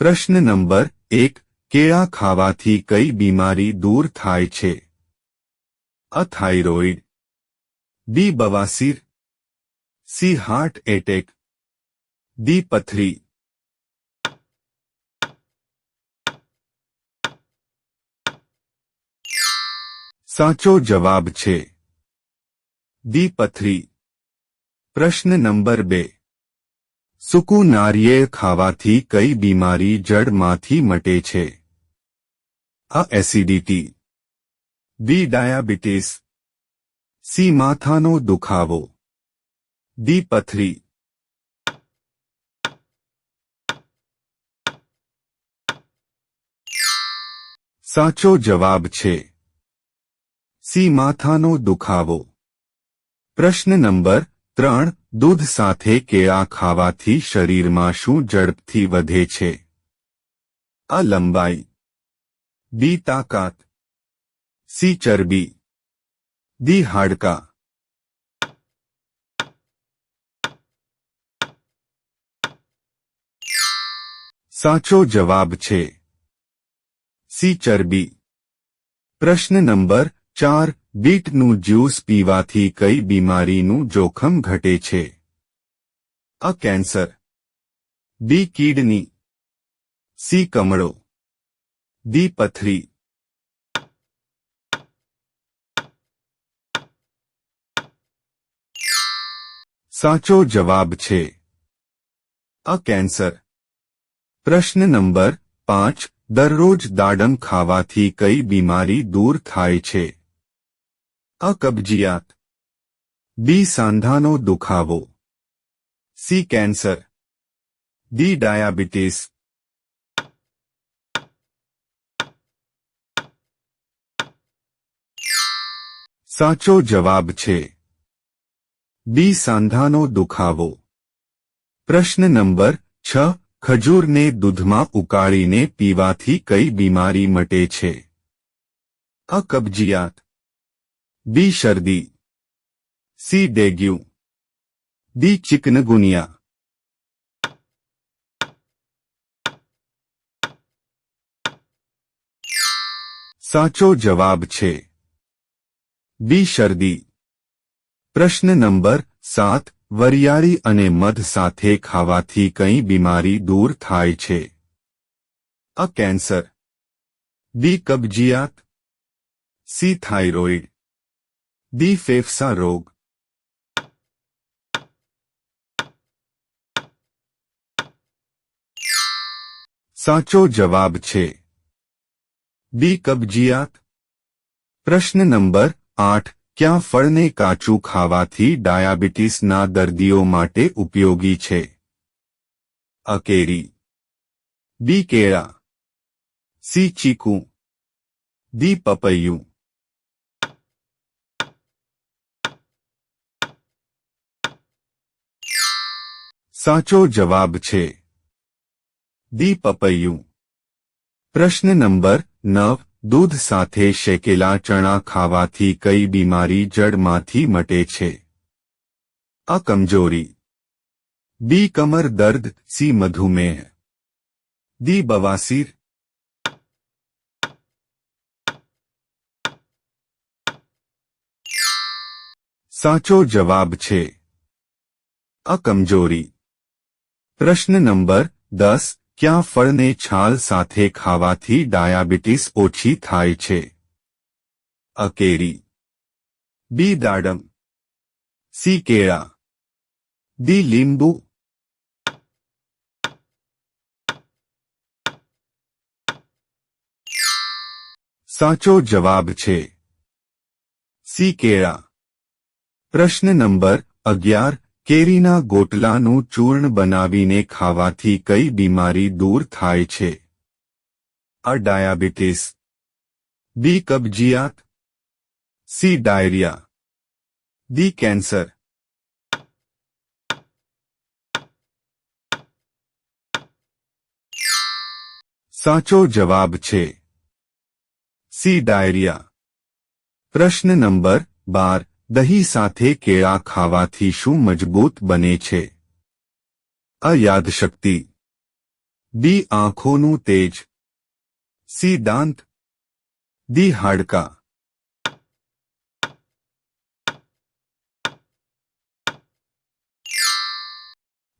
પ્રશ્ન નંબર 1 કેળા ખાવાથી કઈ બીમારી દૂર થાય છે? અ થાઇરોઇડ, બી બવાસીર, સી હાર્ટ એટેક, ડી પથરી. સાચો જવાબ છે ડી પથરી. પ્રશ્ન નંબર 2 સૂકું નારિયેળ ખાવાથી કઈ બીમારી જડમાંથી મટે છે? અ એસિડિટી, બી ડાયાબિટીસ, સી માથાનો દુખાવો, ડી પથરી. સાચો જવાબ છે સી માથાનો દુખાવો. પ્રશ્ન નંબર 3 દૂધ સાથે કેળા ખાવાથી શરીરમાં શું ઝડપથી વધે છે? અ લંબાઈ, બી તાકાત, સી ચરબી, ડી હાડકા. સાચો જવાબ છે સી ચરબી. પ્રશ્ન નંબર 4 બીટનું જ્યુસ પીવાથી કઈ બીમારીનું જોખમ ઘટે છે? A cancer, B kidney, C કમળો, ડી પથરી. સાચો જવાબ છે અ કેન્સર. પ્રશ્ન નંબર 5 દરરોજ દાડમ ખાવાથી કઈ બીમારી દૂર થાય છે? અ કબજિયાત, બી સાંધાનો દુખાવો, સી કેન્સર, ડી ડાયાબિટીસ. સાચો જવાબ છે બી સાંધાનો દુખાવો. પ્રશ્ન નંબર 6 ખજૂરને દૂધમાં ઉકાળીને પીવાથી કઈ બીમારી મટે છે? અ કબજિયાત, બી શરદી, સી ડેન્ગ્યુ, ડી ચિકનગુનિયા. સાચો જવાબ છે બી શરદી. પ્રશ્ન નંબર 7 વરિયાળી અને મધ સાથે ખાવાથી કઈ બીમારી દૂર થાય છે? અ કેન્સર, બી કબજિયાત, સી થાઇરોઇડ, ડી ફેફસા રોગ. સાચો જવાબ છે બી કબજિયાત. પ્રશ્ન નંબર 8 ક્યાં ફળને કાચું ખાવાથી ડાયાબિટીસના દર્દીઓ માટે ઉપયોગી છે? અ કેરી, બી કેળા, સી ચીકુ, ડી પપૈયું. સાચો જવાબ છે ડી પપૈયું. પ્રશ્ન નંબર 9 દૂધ સાથે શેકેલા ચણા ખાવાથી કઈ બીમારી જડમાંથી મટે છે? અ કમજોરી, બી કમર દર્દ, સી મધુમેહ, ડી બવાસીર. સાચો જવાબ છે અ કમજોરી. પ્રશ્ન નંબર 10 ક્યાં ફળને છાલ સાથે ખાવાથી ડાયાબિટીસ ઓછી થાય છે? અ કેરી, બી દાડમ, સી કેળા, ડી લીંબુ. સાચો જવાબ છે સી કેળા. પ્રશ્ન નંબર 11 કેરીના ગોટલાનું ચૂર્ણ બનાવીને ખાવાથી કઈ બીમારી દૂર થાય છે? અ ડાયાબિટીસ, બી કબજિયાત, સી ડાયરિયા, ડી કેન્સર. સાચો જવાબ છે સી ડાયરિયા. પ્રશ્ન નંબર 12 દહીં સાથે કેળા ખાવાથી શું મજબૂત બને છે? અ યાદશક્તિ, બી આંખોનું તેજ, સી દાંત, ડી હાડકાં.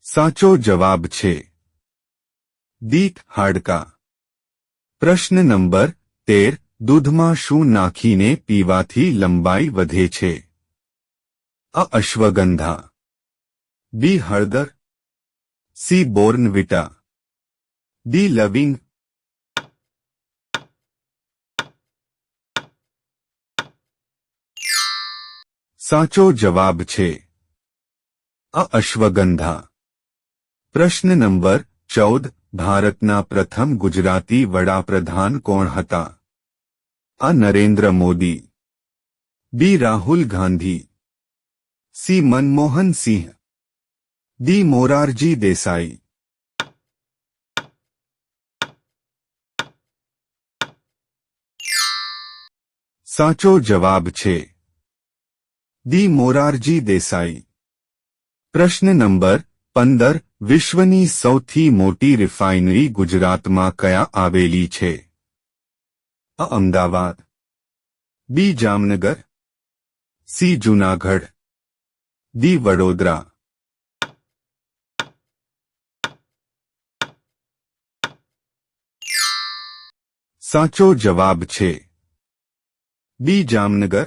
સાચો જવાબ છે ડી હાડકાં. પ્રશ્ન નંબર 13. દૂધમાં શું નાખીને પીવાથી લંબાઈ વધે છે? અ. અશ્વગંધા, બી. હળદર, સી. બોર્નવિટા, ડી. લવિંગ. સાચો જવાબ છે અ. અશ્વગંધા. પ્રશ્ન નંબર 14. ભારતના પ્રથમ ગુજરાતી વડાપ્રધાન કોણ હતા? અ. નરેન્દ્ર મોદી, બી. રાહુલ ગાંધી, સી. મનમોહન સિંહ, ડી. મોરારજી દેસાઈ. સાચો જવાબ છે ડી. મોરારજી દેસાઈ. પ્રશ્ન નંબર 15. વિશ્વની સૌથી મોટી રિફાઇનરી ગુજરાતમાં કયા આવેલી છે? અ. અમદાવાદ, બી. જામનગર, સી. જૂનાગઢ, ડી. વડોદરા. સાચો જવાબ છે બી. જામનગર.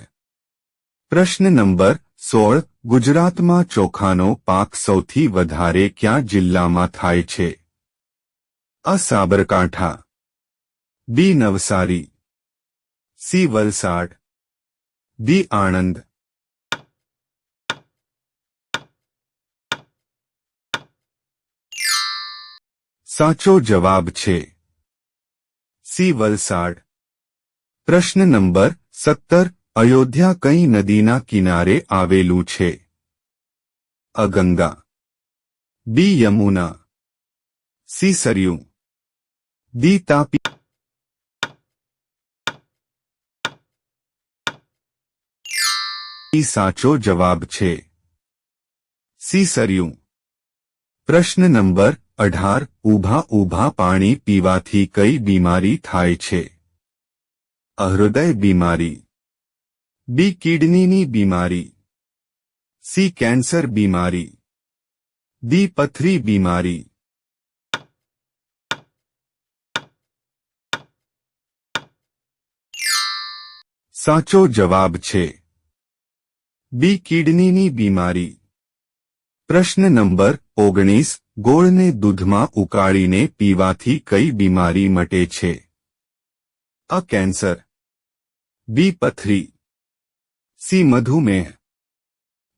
પ્રશ્ન નંબર 16. ગુજરાતમાં ચોખાનો પાક સૌથી વધારે કયા જિલ્લામાં થાય છે? અ. સાબરકાંઠા, બી. નવસારી, સી. વલસાડ, ડી. આણંદ. સાચો જવાબ છે સી. વલસાડ. પ્રશ્ન નંબર 17. અયોધ્યા કઈ નદીના કિનારે આવેલું છે? અ. ગંગા, બી. યમુના, સી. સરયુ, ડી. તાપી. સાચો જવાબ છે સી. સરયુ. પ્રશ્ન નંબર 18. ઊભા પાણી પીવાથી કઈ બીમારી થાય છે? અ. હૃદય બીમારી, બી. કિડનીની બીમારી, સી. કેન્સર બીમારી, ડી. પથરી બીમારી. સાચો જવાબ છે બી. કિડનીની બીમારી. પ્રશ્ન નંબર 19. ગોળને દૂધમાં ઉકાળીને પીવાથી કઈ બીમારી મટે છે? અ. કેન્સર, બી. પથરી, સી. મધુમેહ,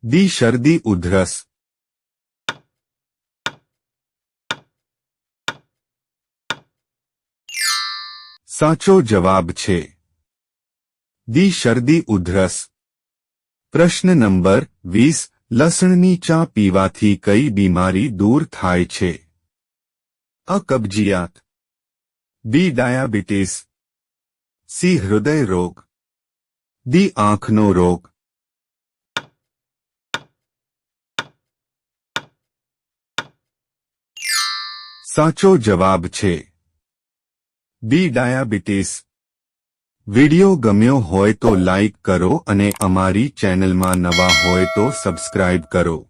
ડી. શરદી ઉધરસ. સાચો જવાબ છે ડી. શરદી ઉધરસ. પ્રશ્ન નંબર 20. લસણની ચા પીવાથી કઈ બીમારી દૂર થાય છે? અ. કબજિયાત, બી. Diabetes, C. હૃદય રોગ, ડી. આંખનો રોગ. સાચો જવાબ છે બી. ડાયાબિટીસ. વિડિયો ગમ્યો હોય તો લાઇક કરો અને અમારી ચેનલમાં નવા હોય તો સબસ્ક્રાઇબ કરો.